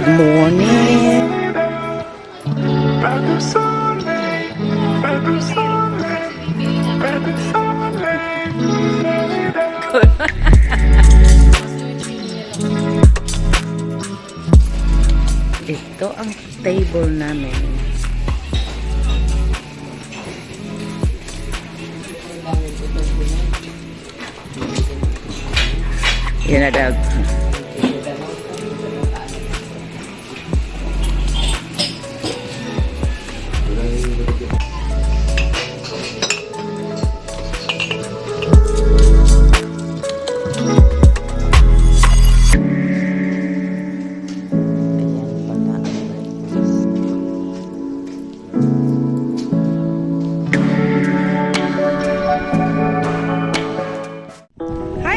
Good morning. Ito ang table namin. Yan na daw.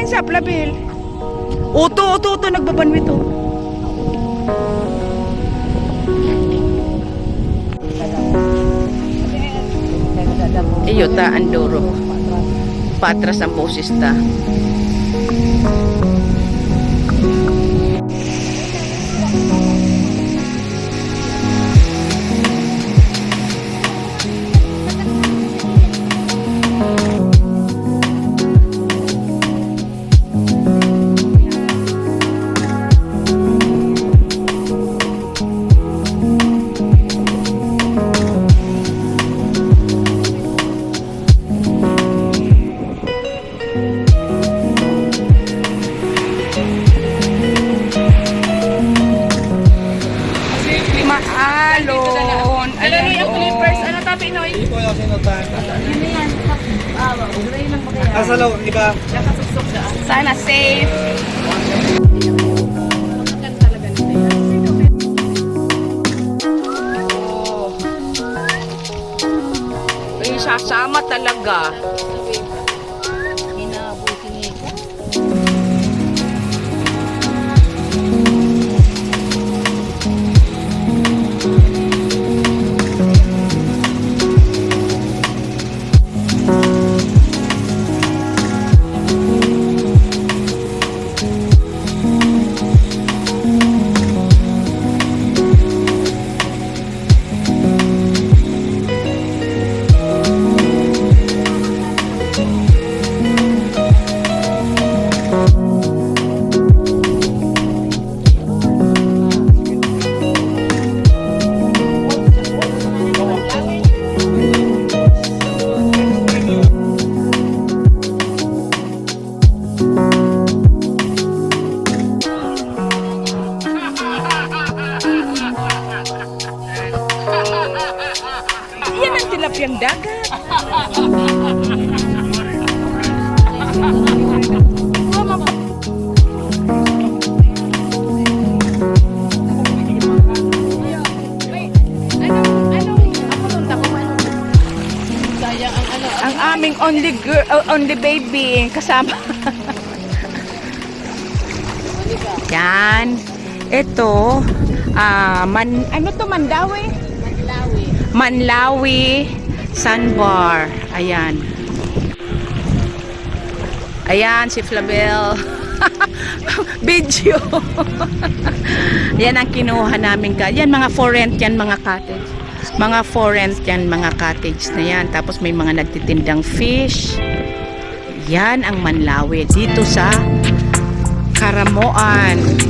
Sa plabil. Uto, nagbabanwit to. Iyota, Andoro. Patras ang boses ta. Asalaw, di ba? Sana safe. Ay, sasama talaga. Yan ang tilapiyang dagat. Ang aming only girl, only baby kasama. Yan. Ito, ano to, Mandawi? Manlawi Sandbar. Ayan. Ayan si Flavel. Video. Yan ang kinuha namin ka. Yan mga for rent yan, mga cottage. Mga for rent yan, mga cottage na yan. Tapos may mga nagtitindang fish. Yan ang Manlawi dito sa CARAMOAN.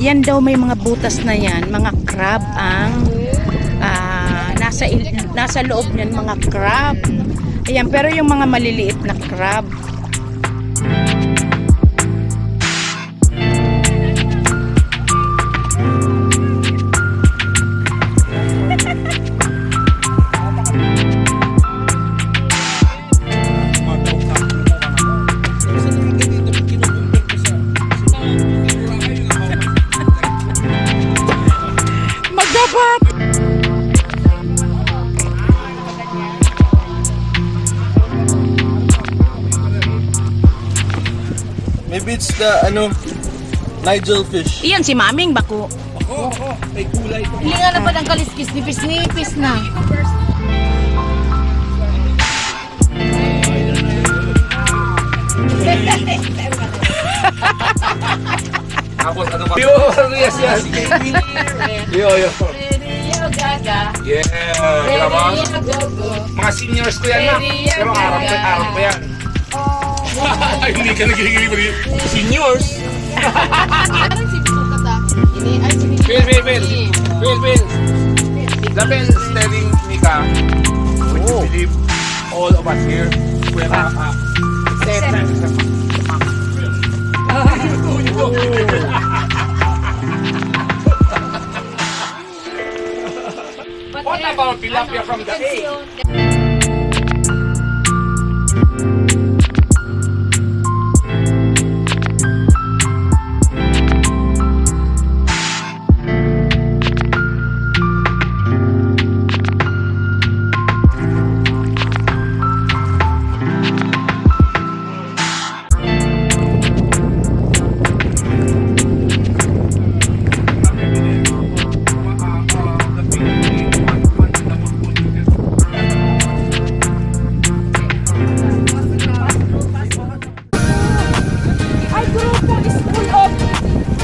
Yan daw may mga butas na yan, mga crab ang nasa loob niyan, mga crab. Ayan, pero yung mga maliliit na crab. Maybe it's the, Nigel fish. Iyan si Maming Bako. Oo, may kulay. Hilinga na pa ng kaliskis, nipis-nipis na. Tapos ano ba? Yo, yes. Yo. Radio Gaga. Yeah, Radio Go Go. mga seniors ko yan na. Pero arap pa yan. Ay, hindi ka nagigili mo rin. Seniors? Parang si Bisuka ta. Ay, si Phil. The bell is telling Mika, which you believe all of us here, we're What about tilapia from the A?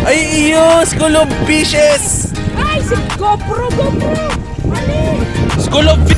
Ay, iyo! School of Fishes! Ay, si GoPro! Ali! School of Fishes!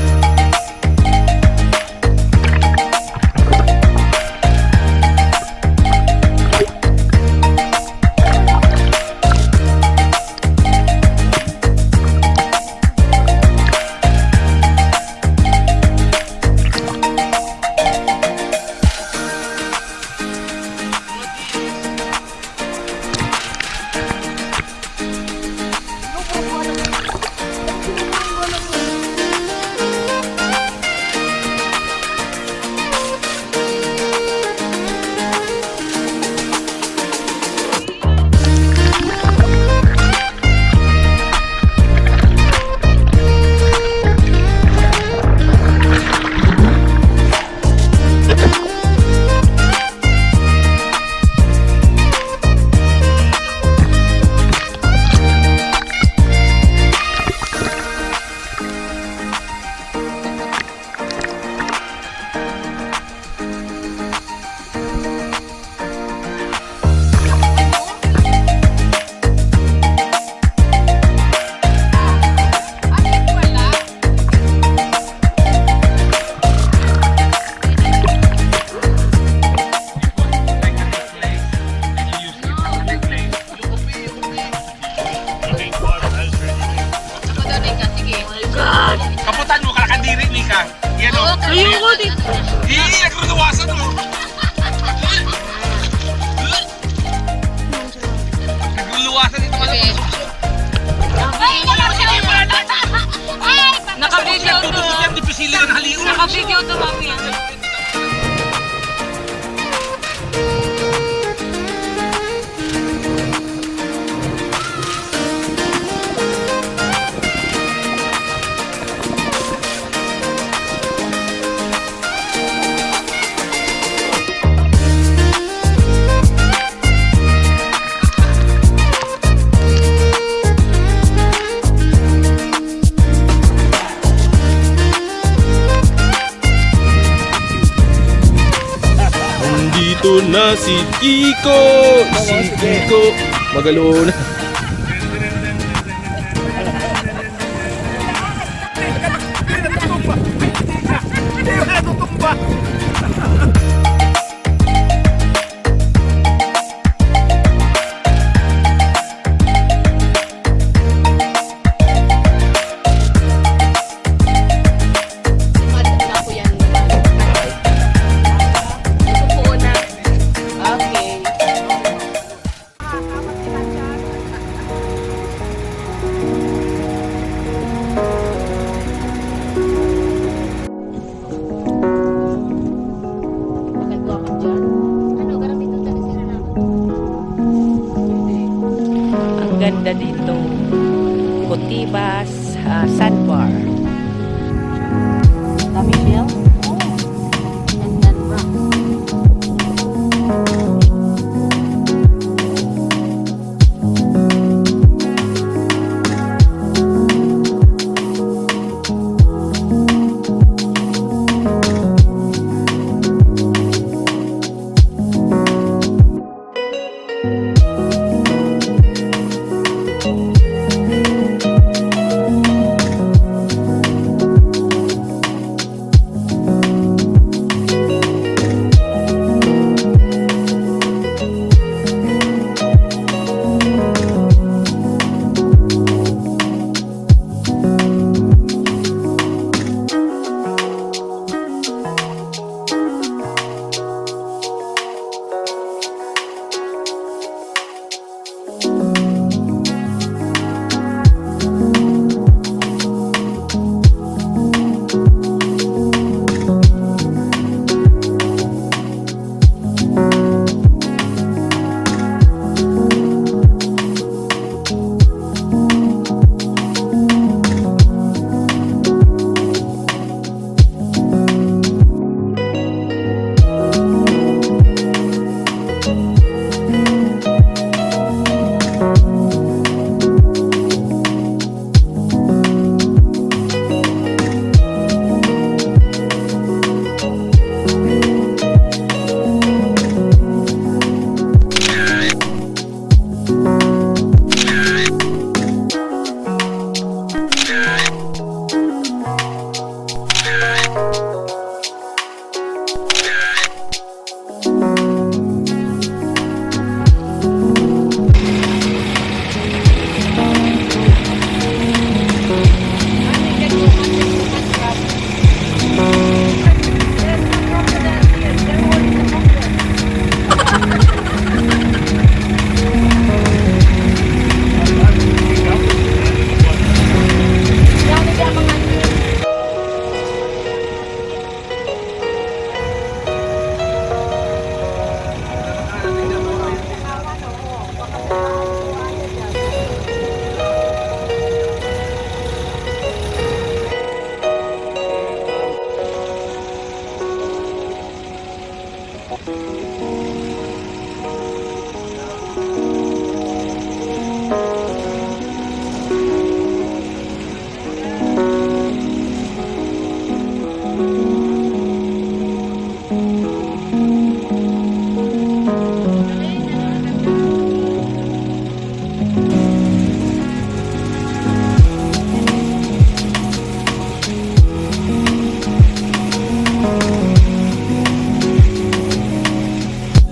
Kaputan mo, kakandiri, Mika. Yan o. Ayoko din. Nagruduwasan mo. Nagruluwasan ito ka. Naka-video to. Naka-video to, mami. Nandito na si Kiko! Si Kiko! Magalo na. Ganda dito. Kutibas, Sandbar. Kami Bill? And then rock.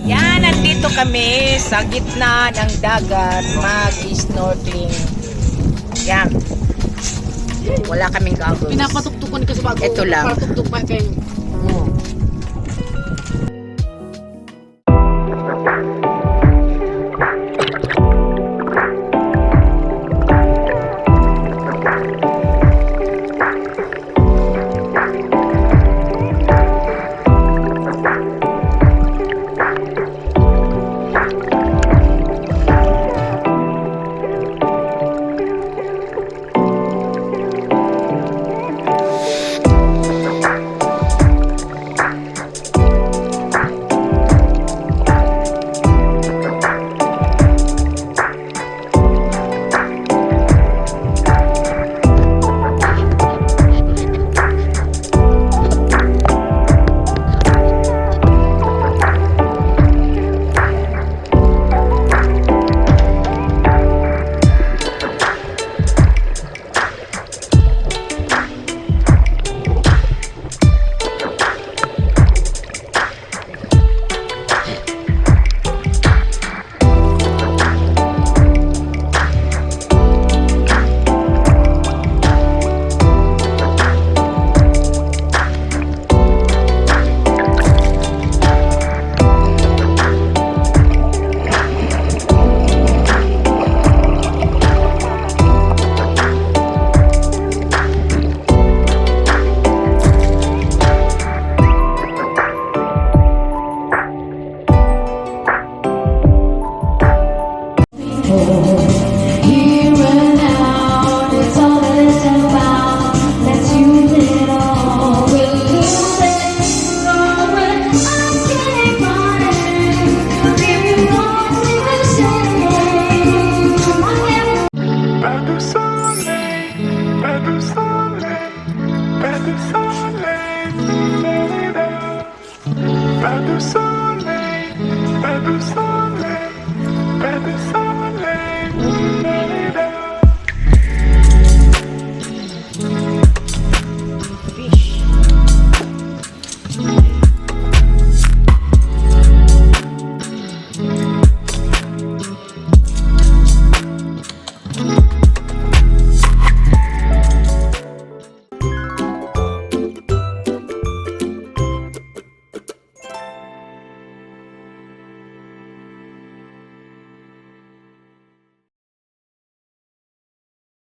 Yan, nandito kami sa gitna ng dagat mag-snorkeling. Yan. Wala kaming goggles. Pinapatuktukan kasi bago. Ito lang. Patuktuk pa kayo. Pas de soleil, pas de soleil, pas de soleil.